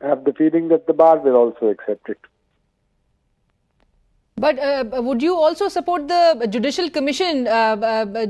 I have the feeling that the bar will also accept it. But would you also support the judicial commission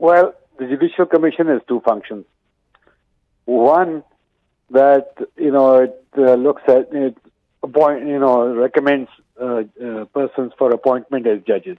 Well, the Judicial Commission has two functions. One, that, it looks at, it recommends persons for appointment as judges.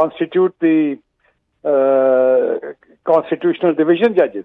constitute the constitutional division judges.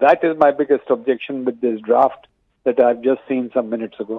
That is my biggest objection with this draft that I've just seen some minutes ago.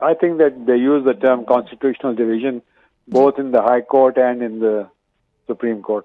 I think that they use the term constitutional division both in the High Court and in the Supreme Court.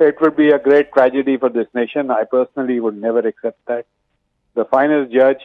It would be a great tragedy for this nation. I personally would never accept that. The finest judge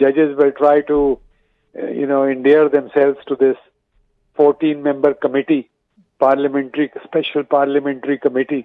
Judges will try to endear themselves to this 14-member committee, special parliamentary committee.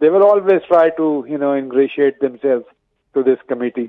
They will always try to, ingratiate themselves to this committee.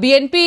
BNP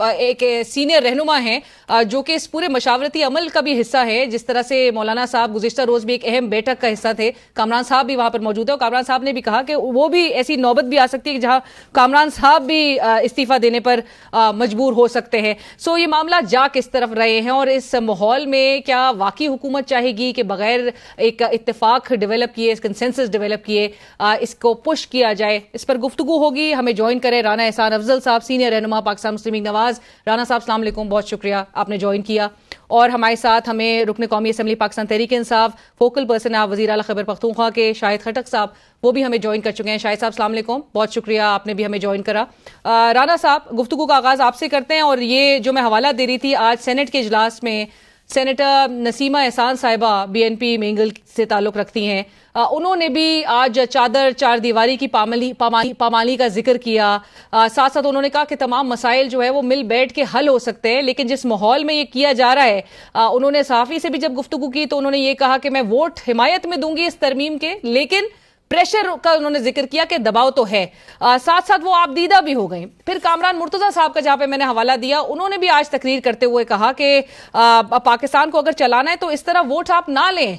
ایک senior رہنما ہیں جو کہ اس پورے مشاورتی عمل کا بھی حصہ ہے. جس طرح سے مولانا صاحب گزشتہ روز بھی ایک اہم بیٹھک کا حصہ تھے, کامران صاحب بھی وہاں پر موجود ہے, اور کامران صاحب نے بھی کہا کہ وہ بھی ایسی نوبت بھی آ سکتی ہے کہ جہاں کامران صاحب بھی استعفیٰ دینے پر مجبور ہو سکتے ہیں. سو یہ معاملہ جا کس طرف رہے ہیں, اور اس ماحول میں کیا واقعی حکومت چاہے گی کہ بغیر ایک اتفاق ڈیولپ کیے, کنسنسس ڈیولپ کیے, اس کو پش کیا جائے؟ اس پر گفتگو ہوگی. ہمیں جوائن کرے رانا احسان افضل صاحب, سینئر رہنما پاکستان مسلم لیگ نواز. رانا صاحب السلام علیکم, بہت شکریہ آپ نے جوائن کیا. اور ہمارے ساتھ ہمیں رکن قومی assembly Pakistan Tehreek Insaf, focal person آپ وزیر اعلیٰ خیبر پختونخوا کے شاہد خٹک صاحب, وہ بھی ہمیں جوائن کر چکے ہیں. شاہد صاحب السلام علیکم, بہت شکریہ آپ نے بھی ہمیں جوائن کرا. رانا صاحب, گفتگو کا آغاز آپ سے کرتے ہیں. اور یہ جو میں حوالہ دے رہی تھی, آج سینٹ کے اجلاس میں سینیٹر نسیمہ احسان صاحبہ بی این پی مینگل سے تعلق رکھتی ہیں, انہوں نے بھی آج چار دیواری کی پامالی کا ذکر کیا. ساتھ ساتھ انہوں نے کہا کہ تمام مسائل جو ہے وہ مل بیٹھ کے حل ہو سکتے ہیں, لیکن جس ماحول میں یہ کیا جا رہا ہے, انہوں نے صحافی سے بھی جب گفتگو کی تو انہوں نے یہ کہا کہ میں ووٹ حمایت میں دوں گی اس ترمیم کے, لیکن پریشر کا انہوں نے ذکر کیا کہ دباؤ تو ہے. ساتھ ساتھ وہ آپ دیدہ بھی ہو گئیں. پھر کامران مرتضیٰ صاحب کا جہاں پہ میں نے حوالہ دیا, انہوں نے بھی آج تقریر کرتے ہوئے کہا کہ پاکستان کو اگر چلانا ہے تو اس طرح ووٹ آپ نہ لیں.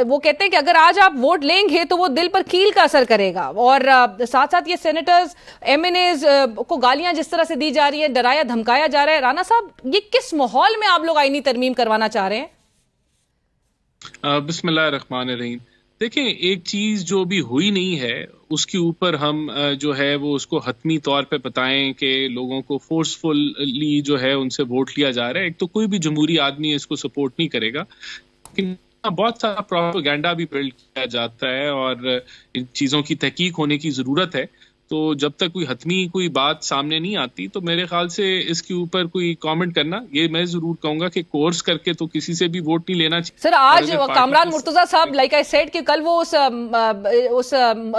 وہ کہتے ہیں کہ اگر آج آپ ووٹ لیں گے تو وہ دل پر کیل کا اثر کرے گا. اور ساتھ ساتھ یہ سینیٹرز, ایم این ایز کو گالیاں جس طرح سے دی جا رہی ہیں, ڈرایا دھمکایا جا رہا ہے. رانا صاحب, یہ کس ماحول میں آپ لوگ آئینی ترمیم کروانا چاہ رہے ہیں؟ بسم اللہ الرحمن الرحیم. دیکھیں, ایک چیز جو بھی ہوئی نہیں ہے اس کے اوپر ہم جو ہے وہ اس کو حتمی طور پہ بتائیں کہ لوگوں کو فورسفلی جو ہے ان سے ووٹ لیا جا رہا ہے. ایک تو کوئی بھی جمہوری آدمی اس کو سپورٹ نہیں کرے گا, لیکن بہت سارا پروپیگنڈا بھی بلڈ کیا جاتا ہے اور ان چیزوں کی تحقیق ہونے کی ضرورت ہے. تو جب تک کوئی حتمی کوئی بات سامنے نہیں آتی تو میرے خیال سے اس کے اوپر کوئی کامنٹ کرنا, یہ میں ضرور کہوں گا کہ کورس کر کے تو کسی سے بھی ووٹ نہیں لینا چاہیے. سر, آج کامران مرتضیٰ صاحب لائک آئی سیڈ کہ کل وہ اس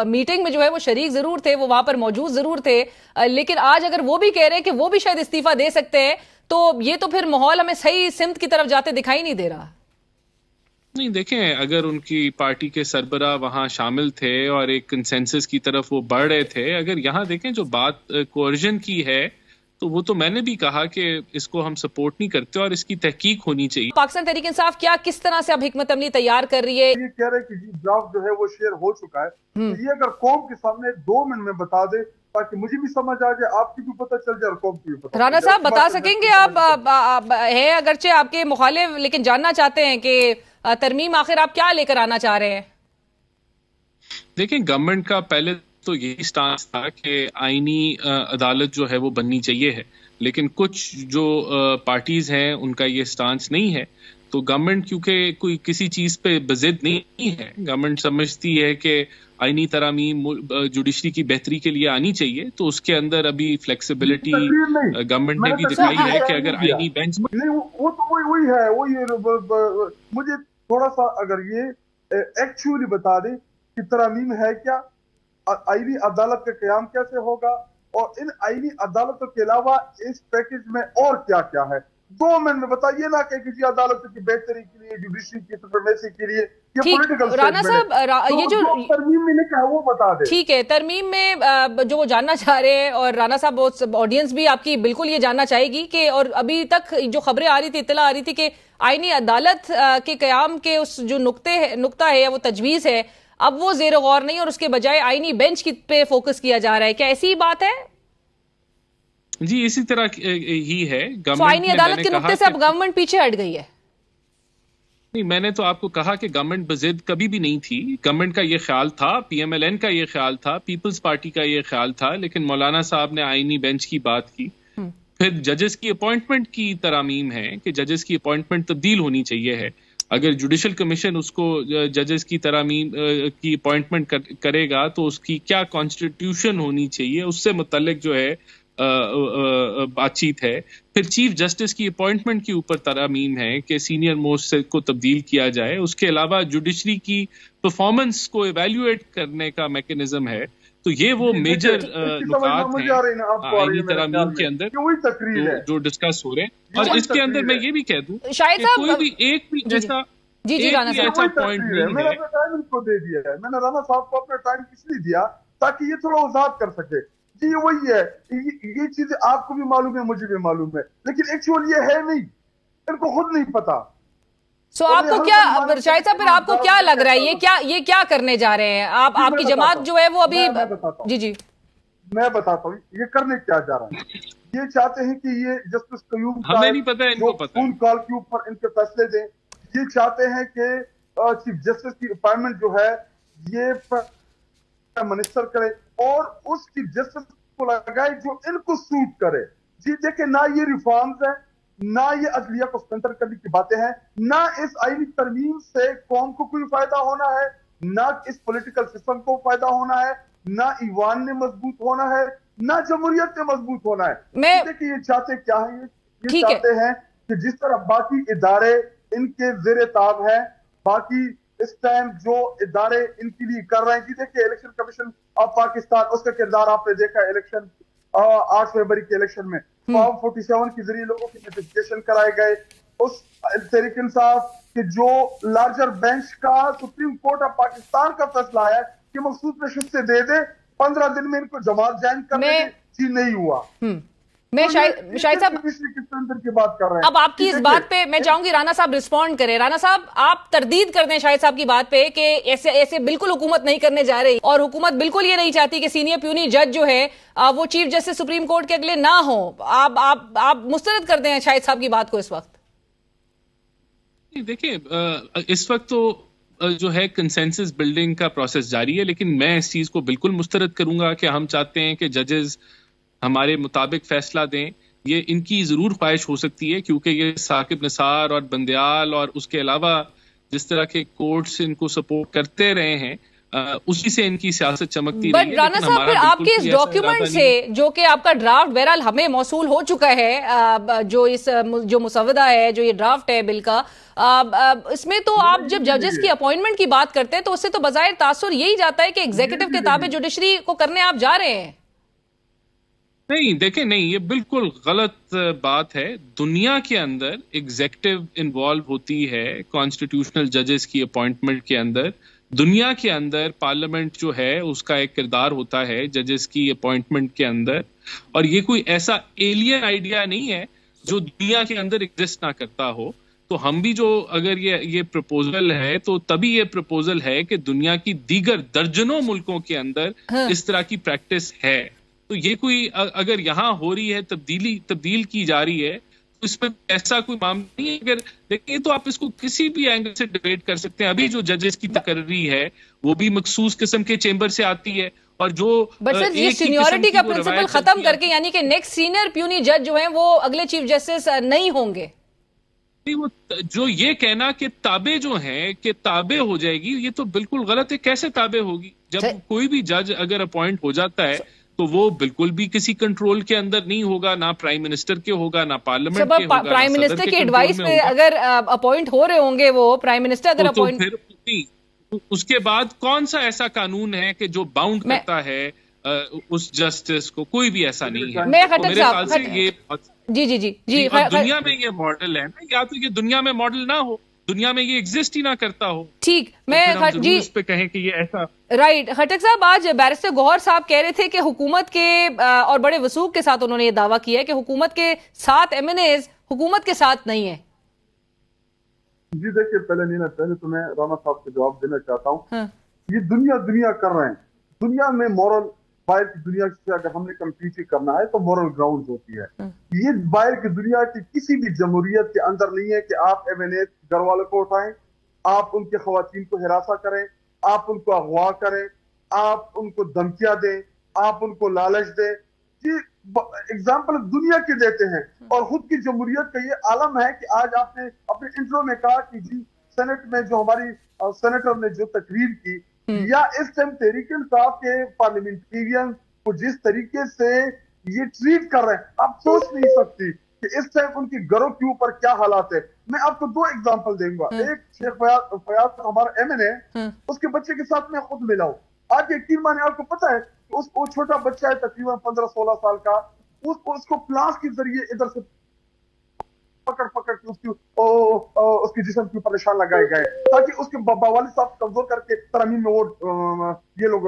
میٹنگ میں جو ہے وہ شریک ضرور تھے, وہ وہاں پر موجود ضرور تھے, لیکن آج اگر وہ بھی کہہ رہے ہیں کہ وہ بھی شاید استعفیٰ دے سکتے ہیں, تو یہ تو پھر ماحول ہمیں صحیح سمت کی طرف جاتے دکھائی نہیں دے رہا. نہیں, دیکھیں, اگر ان کی پارٹی کے سربراہ وہاں شامل تھے اور ایک کنسنسس کی طرف وہ بڑھ رہے تھے, اگر یہاں دیکھیں جو بات کوئرژن کی ہے تو وہ تو میں نے بھی کہا کہ اس کو ہم سپورٹ نہیں کرتے اور اس کی تحقیق ہونی چاہیے. پاکستان تحریک انصاف کیا کس طرح سے اب حکمت عملی تیار کر رہی ہے؟ یہ کہہ رہے کہ ڈرافٹ جو ہے وہ شیئر ہو چکا ہے, یہ اگر قوم کے سامنے 2 منٹ میں بتا دے تاکہ مجھے بھی سمجھ آ جائے, آپ کی بھی پتہ چل جائے اور قوم کی بھی پتہ. رانا صاحب بتا سکیں گے, آپ ہے اگرچہ آپ کے مخالف, لیکن جاننا چاہتے ہیں کہ ترمیم آخر آپ کیا لے کر آنا چاہ رہے ہیں؟ دیکھیں, گورنمنٹ کا پہلے تو یہی سٹانس تھا کہ آئینی عدالت جو ہے وہ بننی چاہیے ہے, لیکن کچھ جو پارٹیز ہیں ان کا یہ سٹانس نہیں ہے. تو گورنمنٹ کیونکہ کوئی کسی چیز پہ بضد نہیں ہے, گورنمنٹ سمجھتی ہے کہ آئینی ترامیم جوڈیشری کی بہتری کے لیے آنی چاہیے, تو اس کے اندر ابھی فلیکسیبلٹی گورنمنٹ نے بھی دکھائی ہے کہ اگر آئینی بینچ نہیں, وہ تو وہی ہے. مجھے تھوڑا سا اگر یہ ایکچولی بتا دیں کہ ترامیم ہے کیا, آئینی عدالت کا قیام کیسے ہوگا, اور ان آئینی عدالتوں کے علاوہ اس پیکج میں اور کیا کیا ہے. 2 منٹ میں بتائیے نا کہ کسی عدالت کی بہتری کے لیے, جوڈیشری کی سپریمیسی کے لیے, یہ پولیٹیکل رانا صاحب, یہ جو ترمیم میں نے کہا وہ بتا دیں. ٹھیک ہے, ترمیم میں جو وہ جاننا چاہ رہے ہیں, اور رانا صاحب آڈینس بھی آپ کی بالکل یہ جاننا چاہے گی کہ, اور ابھی تک جو خبریں آ رہی تھی, اطلاع آ رہی تھی کہ آئینی عدالت کے قیام کے اس جو نقطہ ہے, وہ تجویز ہے, اب وہ زیر غور نہیں اور اس کے بجائے آئینی بینچ پہ فوکس کیا جا رہا ہے. کیا ایسی بات ہے؟ جی, اسی طرح ہی ہے. آئینی عدالت کے نقطے سے اب گورنمنٹ پیچھے ہٹ گئی ہے. نہیں, میں نے تو آپ کو کہا کہ گورنمنٹ بضد کبھی بھی نہیں تھی. گورنمنٹ کا یہ خیال تھا, پی ایم ایل این کا یہ خیال تھا, پیپلز پارٹی کا یہ خیال تھا, لیکن مولانا صاحب نے آئینی بینچ کی بات کی. پھر ججز کی اپوائنٹمنٹ کی ترامیم ہے کہ ججز کی اپوائنٹمنٹ تبدیل ہونی چاہیے ہے. اگر جوڈیشل کمیشن اس کو ججز کی ترامیم کی اپوائنٹمنٹ کرے گا تو اس کی کیا کانسٹیٹیوشن ہونی چاہیے, اس سے متعلق جو ہے بات چیت ہے. پھر چیف جسٹس کی اپوائنٹمنٹ کے اوپر ترامیم ہے کہ سینئر موسٹ کو تبدیل کیا جائے. اس کے علاوہ جوڈیشری کی پرفارمنس کو ایویلیویٹ کرنے کا میکنزم ہے. تو یہ وہ میجر نکات ہیں آئینی ترامیم کے اندر جو ڈسکس ہو رہے ہیں. اور اس کے اندر میں یہ بھی کہہ دوں کہ کوئی بھی ایک بھی ایسا پوائنٹ نہیں ہے. میں نے اپنا ٹائم ان کو دے دیا ہے. میں نے رانا صاحب کو اپنا ٹائم اس لیے دیا تاکہ یہ تھوڑا وضاحت کر سکے. جی وہی ہے، یہ چیزیں آپ کو بھی معلوم ہے، مجھے بھی معلوم ہے، لیکن ایکچوئل یہ ہے نہیں، ان کو خود نہیں پتا۔ سو آپ کو کیا شاہد صاحب، پھر آپ کو کیا لگ رہا ہے یہ کیا کرنے جا رہے ہیں آپ کی جماعت جو ہے وہ ابھی؟ جی میں بتاتا ہوں یہ کرنے کیا جا رہا ہے۔ یہ چاہتے ہیں کہ یہ جسٹس قیوم ہمیں نہیں پتا، ان کو پتا ہے، فون کال کے اوپر ان کے فیصلے دیں۔ یہ چاہتے ہیں کہ چیف جسٹس کی اپائنٹمنٹ جو ہے یہ منسٹر کرے اور اس چیف جسٹس کو لگائے جو ان کو سوٹ کرے۔ جی دیکھیں، نہ یہ ریفارمز ہیں، نہ یہ عدلیہ کو سینٹر کرنے کی باتیں ہیں، نہ اس آئینی ترمیم سے قوم کو کوئی فائدہ ہونا ہے، نہ اس پولیٹیکل سسٹم کو فائدہ ہونا ہے، نہ ایوان نے مضبوط ہونا ہے، نہ جمہوریت نے مضبوط ہونا ہے۔ دیکھیں یہ چاہتے کیا ہیں، یہ چاہتے ہیں کہ جس طرح باقی ادارے ان کے زیر تاب ہیں، باقی اس ٹائم جو ادارے ان کے لیے کر رہے ہیں، جی دیکھیں الیکشن کمیشن آف پاکستان، اس کا کردار آپ نے دیکھا الیکشن 8 فروری کے الیکشن میں فارم 47 کے ذریعے لوگوں کی نوٹیفیکیشن کرائے گئے۔ اس تحریک انصاف کہ جو لارجر بینچ کا سپریم کورٹ آف پاکستان کا فیصلہ ہے کہ مخصوص نشستیں دے دے، 15 دن میں ان کو جماعت جوائن کرنے کی نہیں ہوا۔ میں شاہد صاحب اب آپ کی اس بات پہ میں چاہوں گی رانا صاحب رسپونڈ کریں۔ رانا صاحب آپ تردید کر دیں شاہد صاحب کی بات پہ کہ ایسے بالکل حکومت نہیں کرنے جا رہی، اور حکومت بالکل یہ نہیں چاہتی کہ سینئر پیونی جج جو ہے وہ چیف جسٹس سپریم کورٹ کے اگلے نہ ہوں۔ آپ مسترد کر دیں شاہد صاحب کی بات کو اس وقت۔ دیکھیں اس وقت تو جو ہے کنسنسس بلڈنگ کا پروسیس جاری ہے، لیکن میں اس چیز کو بالکل مسترد کروں گا کہ ہم چاہتے ہیں کہ ججز ہمارے مطابق فیصلہ دیں۔ یہ ان کی ضرور خواہش ہو سکتی ہے، کیونکہ یہ ثاقب نثار اور بندیال اور اس کے علاوہ جس طرح کے کورٹس ان کو سپورٹ کرتے رہے ہیں اسی سے ان کی سیاست چمکتی رہی ہے۔ بٹ رانا صاحب پھر آپ کے اس ڈاکیومنٹ سے جو کہ آپ کا ڈرافٹ بہرحال ہمیں موصول ہو چکا ہے، جو مسودہ ہے، جو یہ ڈرافٹ ہے بل کا، اس میں تو آپ جب ججز کی اپوائنٹمنٹ کی بات کرتے ہیں تو اس سے تو بظاہر تاثر یہی جاتا ہے کہ ایگزیکٹو کے تابع جوڈیشری کو کرنے آپ جا رہے ہیں۔ نہیں دیکھیں، نہیں، یہ بالکل غلط بات ہے۔ دنیا کے اندر ایگزیکٹو انوالو ہوتی ہے کانسٹیٹیوشنل ججز کی اپوائنٹمنٹ کے اندر۔ دنیا کے اندر پارلیمنٹ جو ہے اس کا ایک کردار ہوتا ہے ججز کی اپوائنٹمنٹ کے اندر، اور یہ کوئی ایسا ایلین آئیڈیا نہیں ہے جو دنیا کے اندر ایگزسٹ نہ کرتا ہو۔ تو ہم بھی جو اگر یہ پروپوزل ہے تو تبھی یہ پروپوزل ہے کہ دنیا کی دیگر درجنوں ملکوں کے اندر اس طرح کی پریکٹس ہے۔ تو یہ کوئی اگر یہاں ہو رہی ہے تبدیل کی جا رہی ہے تو اس میں ایسا کوئی معاملہ نہیں ہے۔ اگر دیکھیں تو آپ اس کو کسی بھی اینگل سے ڈیبیٹ کر سکتے ہیں۔ ابھی جو ججز کی تقرری ہے وہ بھی مخصوص قسم کے چیمبر سے آتی ہے، اور جو یہ سینیورٹی کا پرنسپل ختم کر کے، یعنی کہ نیکسٹ سینئر پیونی جج جو ہیں وہ اگلے چیف جسٹس نہیں ہوں گے۔ جو یہ کہنا کہ تابع جو ہیں کہ تابع ہو جائے گی، یہ تو بالکل غلط ہے۔ کیسے تابع ہوگی؟ جب کوئی بھی جج اگر اپوائنٹ ہو جاتا ہے تو وہ بالکل بھی کسی کنٹرول کے اندر نہیں ہوگا، نہ پرائم منسٹر کے ہوگا، نہ پارلیمنٹ کے ہوگا۔ پرائم منسٹر کی ایڈوائس پہ اگر اپوائنٹ ہو رہے ہوں گے وہ پرائم منسٹر اگر اپوائنٹ، اس کے بعد کون سا ایسا قانون ہے کہ جو باؤنڈ کرتا ہے اس جسٹس کو؟ کوئی بھی ایسا نہیں ہے۔ میرے خیال سے یہ جی دنیا میں یہ ماڈل ہے نا، یا تو یہ دنیا میں ماڈل نہ ہو، دنیا میں یہ ایگزسٹ ہی نہ کرتا ہو۔ ٹھیک، میں اس پہ کہیں کہ یہ ایسا رائٹ۔ خٹک صاحب، آج بیرسٹر گوہر صاحب کہہ رہے تھے کہ حکومت کے اور بڑے وثوق کے ساتھ انہوں نے یہ دعویٰ کیا ہے کہ حکومت کے 7 MNAs حکومت کے ساتھ نہیں ہیں۔ جی دیکھیے، پہلے تو میں رانا صاحب کو جواب دینا چاہتا ہوں۔ یہ دنیا کر رہے ہیں۔ دنیا میں مورل، باہر کی دنیا سے اگر ہم نے کمپیٹ کرنا ہے تو مورل گراؤنڈ ہوتی ہے۔ یہ باہر کی دنیا کی کسی بھی جمہوریت کے اندر نہیں ہے کہ آپ MNA گھر والوں کو اٹھائیں، آپ ان کے خواتین کو ہراساں کریں، آپ ان کو اغوا کریں، آپ ان کو دھمکیاں دیں، آپ ان کو لالچ دیں۔ یہ ایگزامپل دنیا کے دیتے ہیں، اور خود کی جمہوریت کا یہ عالم ہے کہ آج آپ نے اپنے انٹرو میں کہا کہ جی سینٹ میں جو ہماری سینیٹر نے جو تقریر کی، یا اس ٹائم تحریک انصاف کے پارلیمنٹیرین کو جس طریقے سے یہ ٹریٹ کر رہے ہیں، آپ سوچ نہیں سکتی کہ اس ٹائم ان کی گھروں کے اوپر کیا حالات ہے۔ میں آپ کو 2 ایگزامپل دیں گا۔ ایک شیخ فیاض ہمارا MNA، اس کے بچے کے ساتھ میں خود ملا ہوں۔ آج یقین مانے، آپ کو پتا ہے وہ چھوٹا بچہ ہے تقریباً 15-16 سال کا، اس کو پلاس کے ذریعے ادھر سے پکڑ کے اس کے جسم کے اوپر نشان لگائے گئے تاکہ اس کے والد صاحب کمزور کر کے ترمیم میں وہ یہ لوگ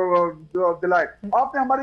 دلائے۔ آپ نے ہماری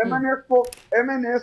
MNS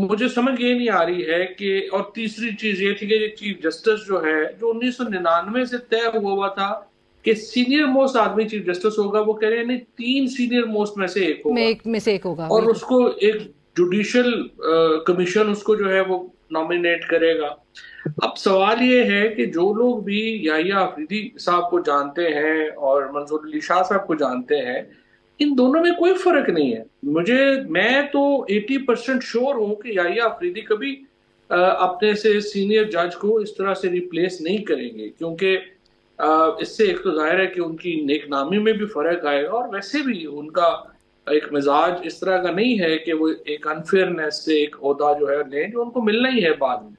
مجھے سمجھ یہ نہیں آ رہی ہے کہ، اور تیسری چیز یہ تھی کہ چیف جسٹس جو ہے جو 1999 سے طے ہوا تھا کہ سینئر موسٹ آدمی چیف جسٹس ہوگا، وہ کہہ رہے ہیں نہیں 3 سینئر موسٹ میں سے ایک ہوگا اور اس کو ایک جوڈیشل کمیشن اس کو جو ہے وہ نامینیٹ کرے گا. اب سوال یہ ہے کہ جو لوگ بھی یحییٰ آفریدی صاحب کو جانتے ہیں اور منظور علی شاہ صاحب کو جانتے ہیں، ان دونوں میں کوئی فرق نہیں ہے. میں تو 80% شور ہوں کہ یحییٰ آفریدی کبھی اپنے سے سینئر جج کو اس طرح سے ریپلیس نہیں کریں گے، کیونکہ اس سے ایک تو ظاہر ہے کہ ان کی نیک نامی میں بھی فرق آئے گا، اور ویسے بھی ان کا ایک مزاج اس طرح کا نہیں ہے کہ وہ ایک انفیئرنیس سے ایک عہدہ جو ہے لیں جو ان کو ملنا ہی ہے بعد میں.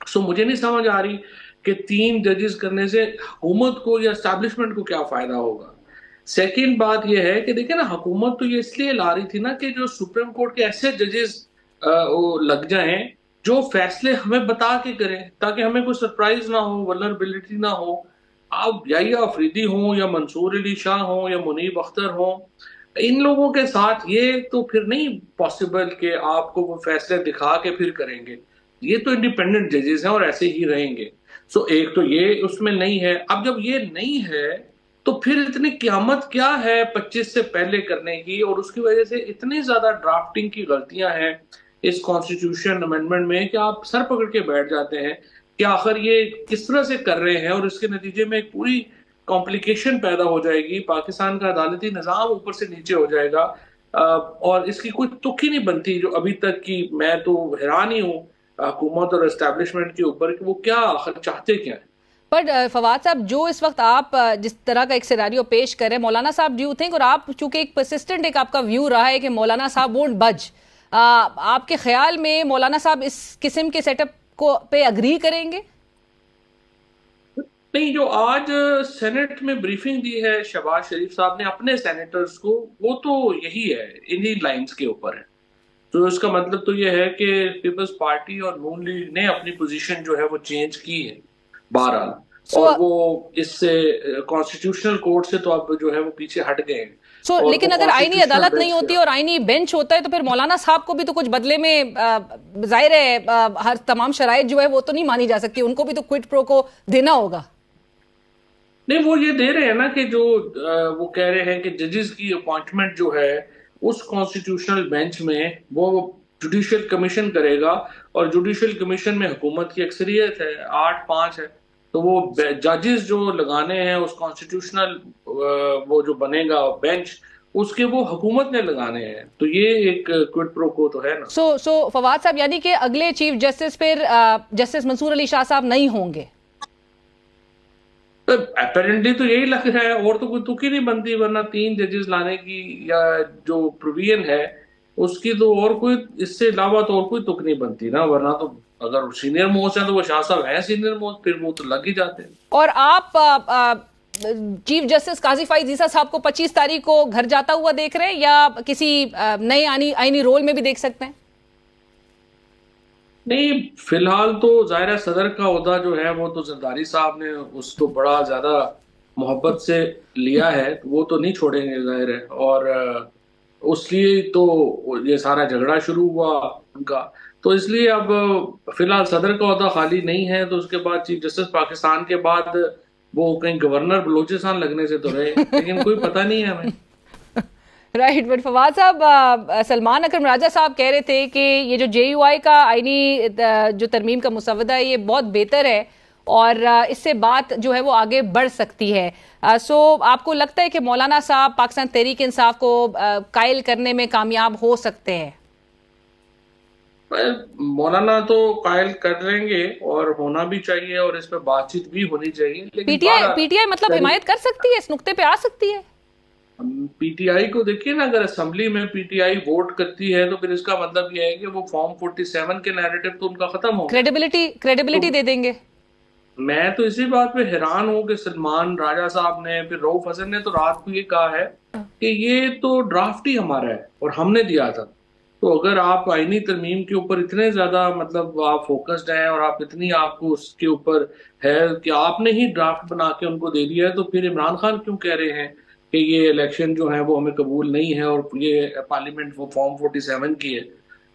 سو مجھے نہیں سمجھ آ رہی کہ 3 ججز کرنے سے حکومت کو یا اسٹیبلشمنٹ کو کیا فائدہ ہوگا. سیکنڈ بات یہ ہے کہ دیکھیں نا، حکومت تو یہ اس لیے لا رہی تھی نا کہ جو سپریم کورٹ کے ایسے ججز لگ جائیں جو فیصلے ہمیں بتا کے کریں تاکہ ہمیں کوئی سرپرائز نہ ہو، ولنریبلٹی نہ ہو. اب یحییٰ آفریدی ہوں یا منصور علی شاہ ہوں یا منیب اختر ہوں، ان لوگوں کے ساتھ یہ تو پھر نہیں پاسبل کہ آپ کو وہ فیصلے دکھا کے پھر کریں گے. یہ تو انڈیپینڈنٹ ججز ہیں اور ایسے ہی رہیں گے. سو ایک تو یہ اس میں نہیں ہے. اب جب یہ نہیں ہے تو پھر اتنی قیامت کیا ہے 25 سے پہلے کرنے کی، اور اس کی وجہ سے اتنی زیادہ ڈرافٹنگ کی غلطیاں ہیں اس کانسٹیٹیوشن امینڈمنٹ میں کہ آپ سر پکڑ کے بیٹھ جاتے ہیں کہ آخر یہ کس طرح سے کر رہے ہیں، اور اس کے نتیجے میں ایک پوری کمپلیکیشن پیدا ہو جائے گی. پاکستان کا عدالتی نظام اوپر سے نیچے ہو جائے گا، اور اس کی کوئی تک ہی نہیں بنتی جو ابھی تک کی. میں تو حیران ہی ہوں حکومت اور اسٹیبلشمنٹ کے اوپر کہ وہ کیا آخر چاہتے کیا ہیں. بٹ فواد صاحب، جو اس وقت آپ جس طرح کا ایک سیناریو پیش کر رہے ہیں، مولانا صاحب ڈو یو تھنک، اور آپ چونکہ ایک پرسسٹنٹ ایک آپ کا ویو رہا ہے کہ مولانا صاحب وونٹ بج، آپ کے خیال میں مولانا صاحب اس قسم کے سیٹ اپ کو پہ اگری کریں گے؟ نہیں، جو آج سینٹ میں بریفنگ دی ہے شہباز شریف صاحب نے اپنے سینیٹرز کو، وہ تو یہی ہے، انہی لائنز کے اوپر ہے. تو اس کا مطلب تو یہ ہے کہ پیپلز پارٹی اور نون لیگ نے اپنی پوزیشن جو ہے وہ چینج کی ہے بہرحال، اور وہ اس سے کانسٹیٹیوشنل کورٹ سے تو اب جو ہے وہ پیچھے ہٹ گئے ہیں. لیکن اگر آئینی عدالت نہیں ہوتی اور آئینی بینچ ہوتا ہے تو پھر مولانا صاحب کو بھی تو کچھ بدلے میں، ظاہر ہے ہر تمام شرائط جو ہے وہ تو نہیں مانی جا سکتی، ان کو بھی تو کوئٹ پرو کو دینا ہوگا. نہیں، وہ یہ دے رہے ہیں نا کہ جو وہ کہہ رہے ہیں کہ ججز کی اپوائنٹمنٹ جو ہے اس کانسٹیٹیوشنل بینچ میں وہ جوڈیشل کمیشن کرے گا، اور جوڈیشل کمیشن میں حکومت کی اکثریت ہے، 8-5 ہے. تو وہ ججز جو لگانے ہیں اس کانسٹیٹیوشنل وہ جو بنے گا بینچ، اس کے وہ حکومت نے لگانے ہیں. تو یہ ایک کوئٹ پرو کو تو ہے نا. سو فواد صاحب، یعنی کہ اگلے چیف جسٹس پھر جسٹس منصور علی شاہ صاحب نہیں ہوں گے؟ اپیرنٹلی تو یہی لگ رہا ہے، اور تو کوئی تک ہی نہیں بنتی، ورنہ 3 ججز لانے کی یا جو پروویژن ہے اس کی تو اور کوئی اس سے علاوہ تو اور کوئی تک نہیں بنتی نا. ورنہ تو اگر سینئر موسٹ ہیں تو وہ شاہ صاحب ہیں سینئر موسٹ، پھر وہ تو لگ ہی جاتے ہیں. اور آپ چیف جسٹس قاضی فائز عیسیٰ صاحب کو 25 تاریخ کو گھر جاتا ہوا دیکھ رہے ہیں یا کسی نئے آئینی رول میں بھی دیکھ سکتے ہیں؟ نہیں، فی الحال تو ظاہر ہے صدر کا عہدہ جو ہے وہ تو زرداری صاحب نے اس کو بڑا زیادہ محبت سے لیا ہے، وہ تو نہیں چھوڑیں گے ظاہر ہے، اور اس لیے تو یہ سارا جھگڑا شروع ہوا ان کا. تو اس لیے اب فی الحال صدر کا عہدہ خالی نہیں ہے، تو اس کے بعد چیف جسٹس پاکستان کے بعد وہ کہیں گورنر بلوچستان لگنے سے تو رہے، لیکن کوئی پتہ نہیں ہے ہمیں. رائٹ. بٹ فواد صاحب، سلمان اکرم راجہ صاحب کہہ رہے تھے کہ یہ جو جے یو آئی کا آئینی جو ترمیم کا مسودہ ہے یہ بہت بہتر ہے اور اس سے بات جو ہے وہ آگے بڑھ سکتی ہے. سو آپ کو لگتا ہے کہ مولانا صاحب پاکستان تحریک انصاف کو قائل کرنے میں کامیاب ہو سکتے ہیں؟ مولانا تو قائل کر لیں گے اور ہونا بھی چاہیے، اور اس پہ بات چیت بھی ہونی چاہیے. پی ٹی آئی مطلب حمایت کر سکتی ہے، اس نقطے پہ آ سکتی ہے؟ پی ٹی آئی کو دیکھیے نا، اگر اسمبلی میں پی ٹی آئی ووٹ کرتی ہے تو پھر اس کا مطلب یہ ہے کہ وہ فارم 47 کے نیریٹو تو ان کا ختم ہو، کریڈیبلٹی دے دیں گے. میں تو اسی بات پہ حیران ہوں کہ سلمان راجہ صاحب نے، پھر رؤف حسن نے تو رات کو یہ کہا ہے کہ یہ تو ڈرافٹ ہی ہمارا ہے اور ہم نے دیا تھا. تو اگر آپ آئینی ترمیم کے اوپر اتنے زیادہ مطلب آپ فوکسڈ ہیں اور آپ اتنی آپ کو اس کے اوپر ہے کہ آپ نے ہی ڈرافٹ بنا کے ان کو دے دیا ہے، تو پھر عمران خان کیوں کہہ رہے ہیں کہ یہ الیکشن جو ہے وہ ہمیں قبول نہیں ہے اور یہ پارلیمنٹ وہ فارم 47 کی ہے؟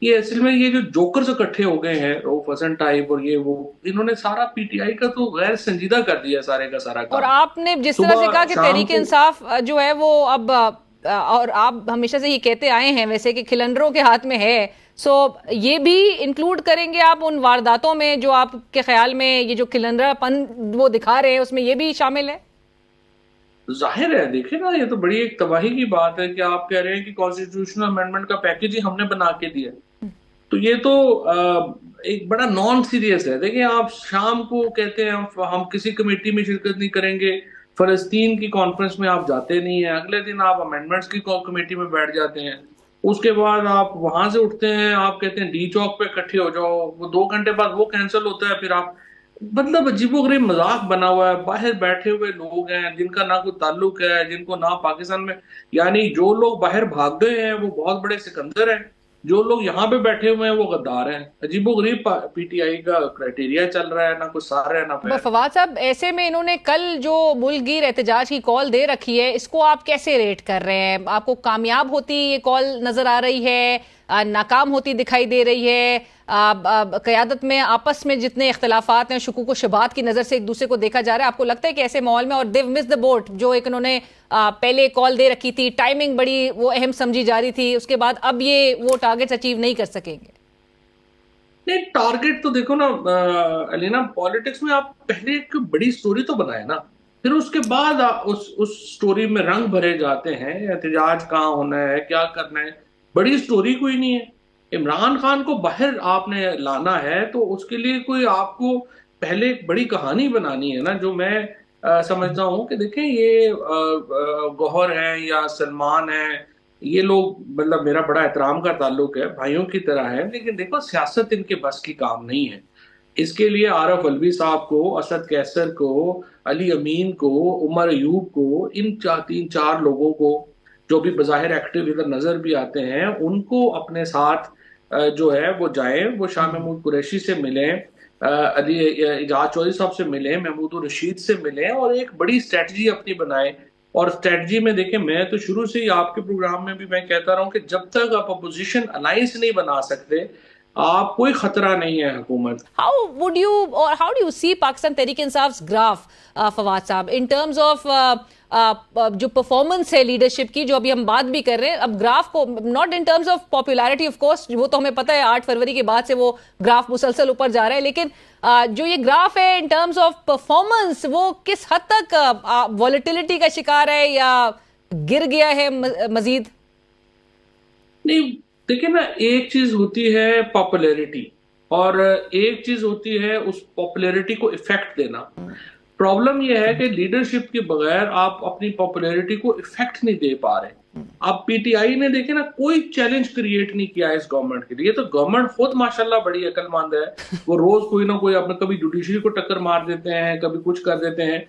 یہ اصل میں یہ جو جوکرز اکٹھے ہو گئے ہیں روف حسن ٹائپ اور یہ وہ، انہوں نے سارا پی ٹی آئی کا تو غیر سنجیدہ کر دیا سارے کا سارا کام. اور آپ نے جس طرح سے کہا کہ تحریک انصاف جو ہے وہ اب، اور آپ ہمیشہ سے یہ کہتے آئے ہیں ویسے کہ کھلنڈروں کے ہاتھ میں ہے، سو یہ بھی انکلوڈ کریں گے آپ ان وارداتوں میں جو آپ کے خیال میں یہ جو کھلنڈرا پن وہ دکھا رہے ہیں، اس میں یہ بھی شامل ہے؟ ظاہر ہے، دیکھیں نا یہ تو بڑی ایک تباہی کی بات ہے کہ آپ کہہ رہے ہیں کہ کانسٹیٹیوشنل امینڈمنٹ کا پیکج ہی ہم نے بنا کے دیا، تو یہ تو ایک بڑا نان سیریس ہے. دیکھیں آپ شام کو کہتے ہیں ہم کسی کمیٹی میں شرکت نہیں کریں گے، فلسطین کی کانفرنس میں آپ جاتے نہیں ہیں، اگلے دن آپ امینڈمنٹس کی کمیٹی میں بیٹھ جاتے ہیں، اس کے بعد آپ وہاں سے اٹھتے ہیں، آپ کہتے ہیں ڈی چوک پہ اکٹھے ہو جاؤ، وہ 2 گھنٹے بعد وہ کینسل ہوتا ہے، پھر آپ مطلب عجیب و غریب مذاق بنا ہوا ہے. باہر بیٹھے ہوئے لوگ ہیں جن کا نہ کوئی تعلق ہے، جن کو نہ پاکستان میں، یعنی جو لوگ باہر بھاگ گئے ہیں وہ بہت بڑے سکندر ہیں، جو لوگ یہاں پہ بیٹھے ہوئے ہیں وہ غدار ہیں. عجیب و غریب پی ٹی آئی کا کرائٹیریا چل رہا ہے، نہ کوئی سار ہے نہ پیر. فواد صاحب، ایسے میں انہوں نے کل جو ملک گیر احتجاج کی کال دے رکھی ہے، اس کو آپ کیسے ریٹ کر رہے ہیں؟ آپ کو کامیاب ہوتی یہ کال نظر آ رہی ہے، ناکام ہوتی دکھائی دے رہی ہے؟ قیادت میں آپس میں جتنے اختلافات ہیں، شکوک و شبہات کی نظر سے ایک دوسرے کو دیکھا جا رہا ہے، آپ کو لگتا ہے کہ ایسے ماحول میں، اور دیو مس دا بوٹ جو ایک انہوں نے پہلے کال دے رکھی تھی، ٹائمنگ بڑی وہ اہم سمجھی جا رہی تھی، اس کے بعد اب یہ وہ ٹارگیٹس اچیو نہیں کر سکیں گے؟ نہیں، ٹارگیٹ تو دیکھو نا علینا، پالیٹکس میں آپ پہلے ایک بڑی سٹوری تو بنائے نا، پھر اس کے بعد اس سٹوری میں رنگ بھرے جاتے ہیں، احتجاج کہاں ہونا ہے، کیا کرنا ہے. بڑی سٹوری کوئی نہیں ہے. عمران خان کو باہر آپ نے لانا ہے تو اس کے لیے کوئی آپ کو پہلے ایک بڑی کہانی بنانی ہے نا، جو میں سمجھتا ہوں کہ دیکھیں یہ گوہر ہیں یا سلمان ہیں، یہ لوگ مطلب میرا بڑا احترام کا تعلق ہے، بھائیوں کی طرح ہے، لیکن دیکھو سیاست ان کے بس کی کام نہیں ہے. اس کے لیے عارف علوی صاحب کو، اسد کیسر کو، علی امین کو، عمر ایوب کو، ان 3-4 لوگوں کو جو بھی بظاہر ایکٹیو ادھر نظر بھی آتے ہیں، ان کو اپنے ساتھ جو ہے وہ جائیں، وہ شاہ محمود قریشی سے ملیں، علی اعجاز چودھری صاحب سے ملیں، محمود الرشید سے ملیں، اور ایک بڑی اسٹریٹجی اپنی بنائیں. اور اسٹریٹجی میں دیکھیں، میں تو شروع سے ہی آپ کے پروگرام میں بھی میں کہتا رہا ہوں کہ جب تک آپ اپوزیشن الائنس نہیں بنا سکتے، آپ کوئی خطرہ نہیں ہے حکومت. How do you see Pakistan Tehreek Insaf's graph, Fawad صاحب, in terms of جو پرفارمنس ہے لیڈرشپ کی، جو ابھی ہم بات بھی کر رہے ہیں، اب گراف کو not in terms of popularity of course، وہ تو ہمیں پتہ ہے 8 فروری کے بعد سے وہ گراف مسلسل اوپر جا رہا ہے، لیکن جو یہ گراف ہے in terms of performance، وہ کس حد تک volatility کا شکار ہے یا گر گیا ہے مزید؟ نہیں دیکھیں نا، ایک چیز ہوتی ہے پاپولیرٹی اور ایک چیز ہوتی ہے اس پاپولیرٹی کو افیکٹ دینا. پرابلم یہ ہے کہ لیڈرشپ کے بغیر آپ اپنی پاپولیرٹی کو افیکٹ نہیں دے پا رہے. اب پی ٹی آئی نے دیکھیں نا کوئی چیلنج کریٹ نہیں کیا اس گورنمنٹ کے لیے، تو گورنمنٹ خود ماشاءاللہ بڑی عقل مند ہے، وہ روز کوئی نہ کوئی اپنے کبھی جوڈیشری کو ٹکر مار دیتے ہیں، کبھی کچھ کر دیتے ہیں.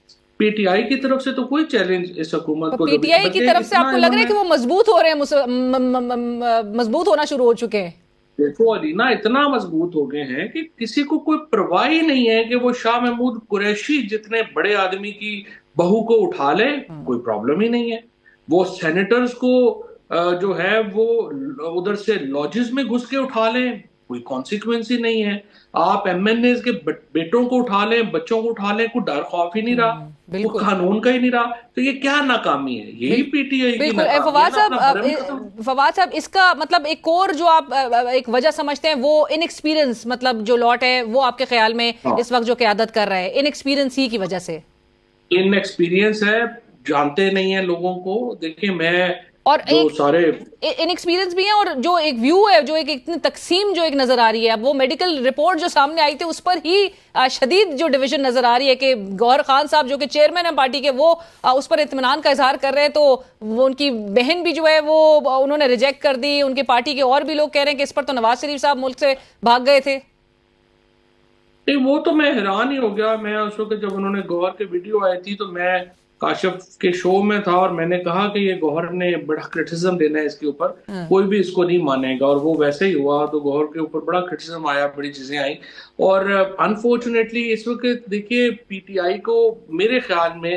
پی ٹی آئی کی طرف سے تو کوئی چیلنج اس حکومت کو، پی ٹی آئی کی طرف سے آپ کو لگ رہا ہے کہ وہ مضبوط ہو رہے ہیں، مضبوط ہونا شروع ہو چکے ہیں؟ دیکھو علینا، اتنا مضبوط ہو گئے ہیں کہ کسی کو کوئی پرواہ ہی نہیں ہے کہ وہ شاہ محمود قریشی جتنے بڑے آدمی کی بہو کو اٹھا لے، کوئی پرابلم ہی نہیں ہے. وہ سینیٹرز کو جو ہے وہ ادھر سے لاجز میں گھس کے اٹھا لیں، کوئی کانسیکوینس ہی نہیں ہے. آپ ایم این ایز کے بیٹوں کو اٹھا لیں، بچوں کو اٹھا لیں، کوئی ڈر خوف ہی نہیں رہا، کوئی قانون کا ہی نہیں رہا. تو یہ کیا ناکامی ہے؟ یہی پی ٹی آئی کی ناکامی ہے. فواد صاحب، اس کا مطلب ایک اور جو آپ ایک وجہ سمجھتے ہیں وہ ان ایکسپیرینس، مطلب جو لاٹ ہے وہ آپ کے خیال میں اس وقت جو قیادت کر رہا ہے ان ایکسپیرینس ہی کی وجہ سے؟ ان ایکسپیرینس ہے، جانتے نہیں ہیں لوگوں کو. دیکھیں میں اور ان ایکسپیرینس بھی ہیں، اور جو ایک ویو ہے، جو ایک اتنی تقسیم جو ایک نظر آ رہی ہے، اب وہ میڈیکل رپورٹ جو سامنے آئی تھی اس پر ہی شدید جو ڈویژن نظر آ رہی ہے کہ گوہر خان صاحب جو کہ چیئرمین ہیں پارٹی کے، وہ اس پر اطمینان کا اظہار کر رہے ہیں، تو وہ ان کی بہن بھی جو ہے وہ انہوں نے ریجیکٹ کر دی. ان کی پارٹی کے اور بھی لوگ کہہ رہے ہیں کہ اس پر تو نواز شریف صاحب ملک سے بھاگ گئے تھے. وہ تو میں حیران ہی ہو گیا. میں اس وقت جب انہوں نے گوہر کی ویڈیو آئی تھی تو میں کاشف کے شو میں تھا اور میں نے کہا کہ یہ گوہر نے بڑا کرٹیسزم دینا ہے اس کے اوپر، کوئی بھی اس کو نہیں مانے گا. اور وہ ویسے ہی ہوا، تو گوہر کے اوپر بڑا کرٹیسزم آیا، بڑی چیزیں آئیں. اور انفارچونیٹلی اس وقت دیکھیے پی ٹی آئی کو میرے خیال میں